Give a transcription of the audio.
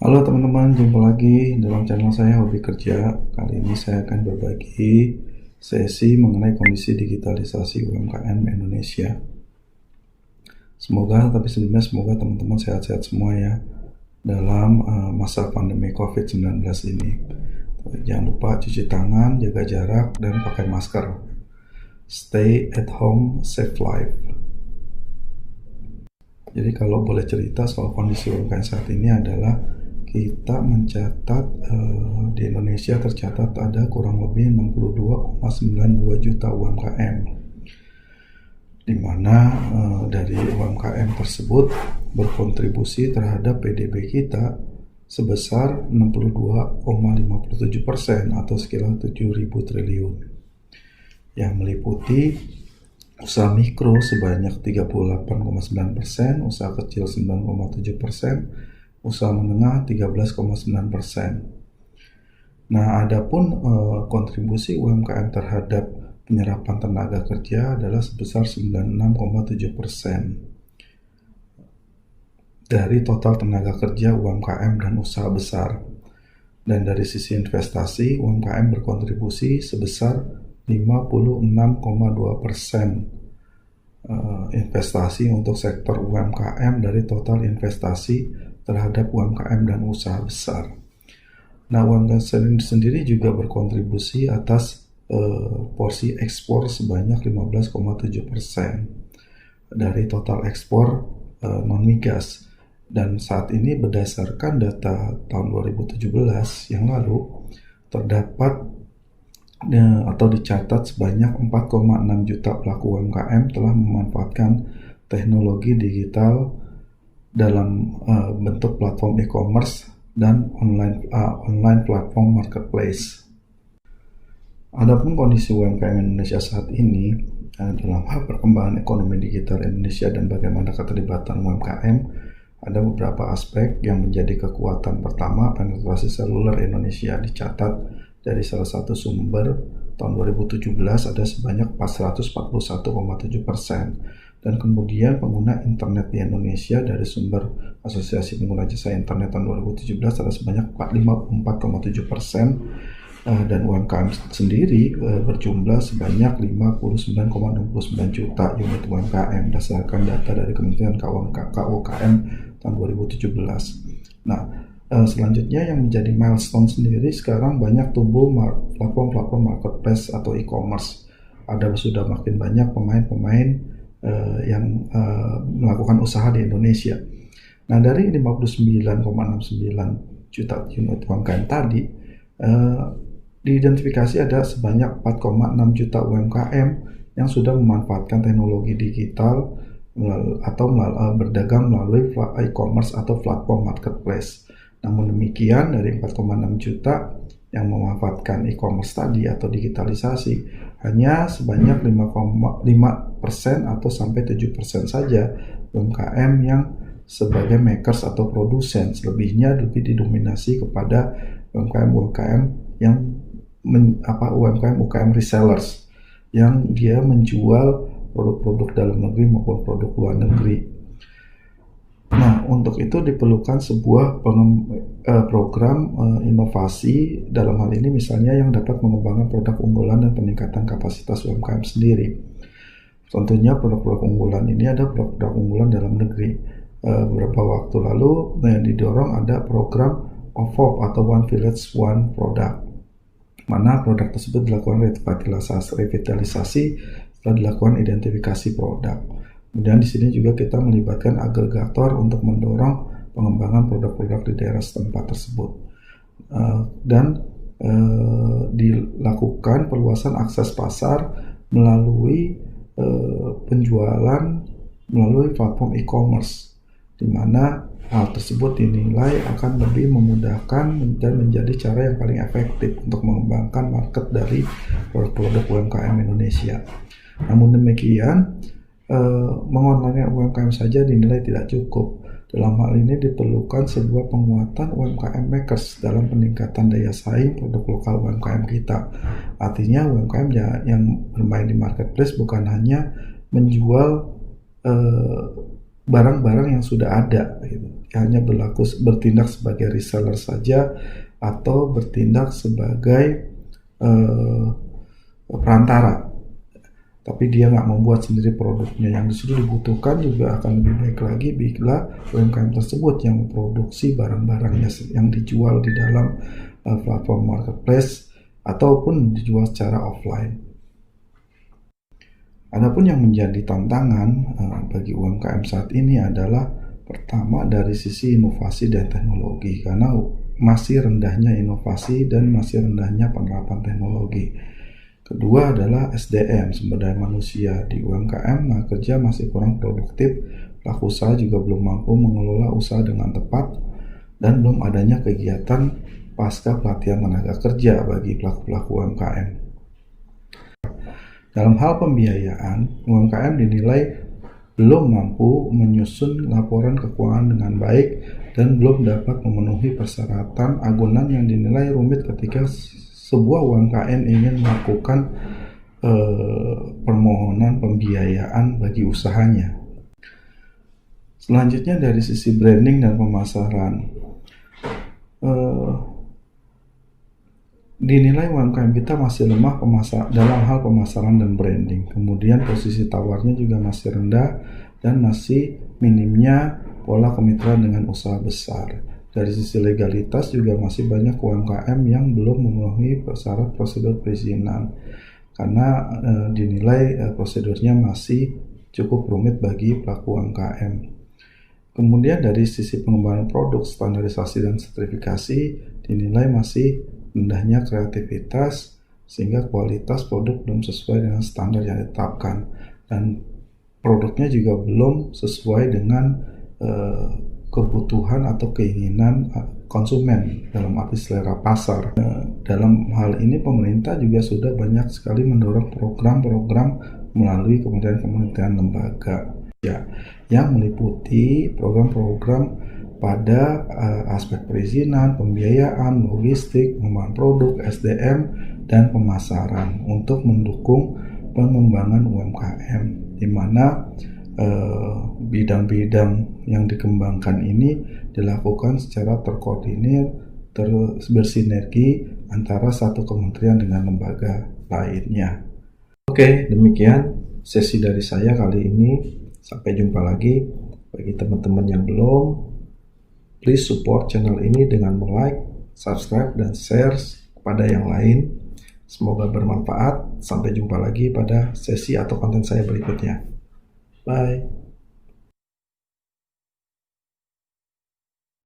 Halo teman-teman, jumpa lagi dalam channel saya Hobi Kerja. Kali ini saya akan berbagi sesi mengenai kondisi digitalisasi UMKM Indonesia. Semoga teman-teman sehat-sehat semua ya dalam masa pandemi COVID-19 ini. Jangan lupa cuci tangan, jaga jarak, dan pakai masker. Stay at home, save life. Jadi kalau boleh cerita soal kondisi UMKM saat ini adalah kita mencatat di Indonesia tercatat ada kurang lebih 62,92 juta UMKM, di mana dari UMKM tersebut berkontribusi terhadap PDB kita sebesar 62,57% atau sekitar 7.000 triliun, yang meliputi usaha mikro sebanyak 38,9%, usaha kecil 9,7%, usaha menengah 13,9%. Nah, adapun kontribusi UMKM terhadap penyerapan tenaga kerja adalah sebesar 96,7% dari total tenaga kerja UMKM dan usaha besar. Dan dari sisi investasi, UMKM berkontribusi sebesar 56,2% investasi untuk sektor UMKM dari total investasi terhadap UMKM dan usaha besar. Nah, UMKM sendiri juga berkontribusi atas porsi ekspor sebanyak 15,7% dari total ekspor non-migas. Dan saat ini berdasarkan data tahun 2017 yang lalu, terdapat atau dicatat sebanyak 4,6 juta pelaku UMKM telah memanfaatkan teknologi digital dalam bentuk platform e-commerce dan online platform marketplace. Adapun kondisi UMKM Indonesia saat ini dalam hal perkembangan ekonomi digital Indonesia dan bagaimana keterlibatan UMKM, ada beberapa aspek yang menjadi kekuatan. Pertama, penetrasi seluler Indonesia dicatat dari salah satu sumber tahun 2017 ada sebanyak 441,7%, dan kemudian pengguna internet di Indonesia dari sumber Asosiasi Pengguna Jasa Internet tahun 2017 ada sebanyak 54,7%, dan UMKM sendiri berjumlah sebanyak 59,69 juta unit UMKM berdasarkan data dari Kementerian KUKM tahun 2017. Nah, selanjutnya yang menjadi milestone sendiri sekarang banyak tumbuh platform marketplace atau e-commerce. Sudah makin banyak pemain-pemain yang melakukan usaha di Indonesia. Nah, dari 59,69 juta unit UMKM tadi, diidentifikasi ada sebanyak 4,6 juta UMKM yang sudah memanfaatkan teknologi digital atau berdagang melalui e-commerce atau platform marketplace. Namun demikian, dari 4,6 juta yang memanfaatkan e-commerce tadi atau digitalisasi, hanya sebanyak 5% atau sampai 7% saja UMKM yang sebagai makers atau produsen. Selebihnya lebih didominasi kepada UMKM yang UMKM resellers, yang dia menjual produk-produk dalam negeri maupun produk luar negeri. Nah, untuk itu diperlukan sebuah program inovasi dalam hal ini, misalnya yang dapat mengembangkan produk unggulan dan peningkatan kapasitas UMKM sendiri. Tentunya produk-produk unggulan ini ada produk unggulan dalam negeri. Beberapa waktu lalu didorong ada program OVOP atau One Village One Product, mana produk tersebut dilakukan revitalisasi setelah dilakukan identifikasi produk. Kemudian di sini juga kita melibatkan agregator untuk mendorong pengembangan produk-produk di daerah setempat tersebut, dan dilakukan perluasan akses pasar melalui penjualan melalui platform e-commerce, di mana hal tersut dinilai akan lebih memudahkan dan menjadi cara yang paling efektif untuk mengembangkan market dari produk-produk UMKM Indonesia. Namun demikian, mengontrolnya UMKM saja dinilai tidak cukup. Dalam hal ini diperlukan sebuah penguatan UMKM makers dalam peningkatan daya saing produk lokal UMKM kita. Artinya UMKM yang bermain di marketplace bukan hanya menjual barang-barang yang sudah ada gitu. Hanya bertindak sebagai reseller saja atau bertindak sebagai perantara, tapi dia nggak membuat sendiri produknya. Yang justru dibutuhkan juga akan lebih baik lagi bila UMKM tersebut yang memproduksi barang-barangnya yang dijual di dalam platform marketplace ataupun dijual secara offline. Adapun yang menjadi tantangan bagi UMKM saat ini adalah pertama dari sisi inovasi dan teknologi, karena masih rendahnya inovasi dan masih rendahnya penerapan teknologi. Kedua adalah SDM, sumber daya manusia di UMKM kerja masih kurang produktif, pelaku usaha juga belum mampu mengelola usaha dengan tepat, dan belum adanya kegiatan pasca pelatihan tenaga kerja bagi pelaku-pelaku UMKM. Dalam hal pembiayaan, UMKM dinilai belum mampu menyusun laporan keuangan dengan baik dan belum dapat memenuhi persyaratan agunan yang dinilai rumit ketika sebuah UMKM ingin melakukan permohonan pembiayaan bagi usahanya. Selanjutnya dari sisi branding dan pemasaran, dinilai UMKM kita masih lemah dalam hal pemasaran dan branding. Kemudian posisi tawarnya juga masih rendah dan masih minimnya pola kemitraan dengan usaha besar. Dari sisi legalitas juga masih banyak UMKM yang belum memenuhi syarat prosedur perizinan karena dinilai prosedurnya masih cukup rumit bagi pelaku UMKM. Kemudian dari sisi pengembangan produk, standarisasi dan sertifikasi dinilai masih rendahnya kreativitas sehingga kualitas produk belum sesuai dengan standar yang ditetapkan dan produknya juga belum sesuai dengan kebutuhan atau keinginan konsumen dalam arti selera pasar. Dalam hal ini pemerintah juga sudah banyak sekali mendorong program-program melalui kementerian lembaga yang meliputi program-program pada aspek perizinan, pembiayaan, logistik, pengembangan produk, SDM, dan pemasaran untuk mendukung pengembangan UMKM, di mana bidang-bidang yang dikembangkan ini dilakukan secara terkoordinir, bersinergi antara satu kementerian dengan lembaga lainnya. Oke, demikian sesi dari saya kali ini. Sampai jumpa lagi. Bagi teman-teman yang belum, please support channel ini dengan like, subscribe, dan share kepada yang lain. Semoga bermanfaat. Sampai jumpa lagi pada sesi atau konten saya berikutnya. Bye.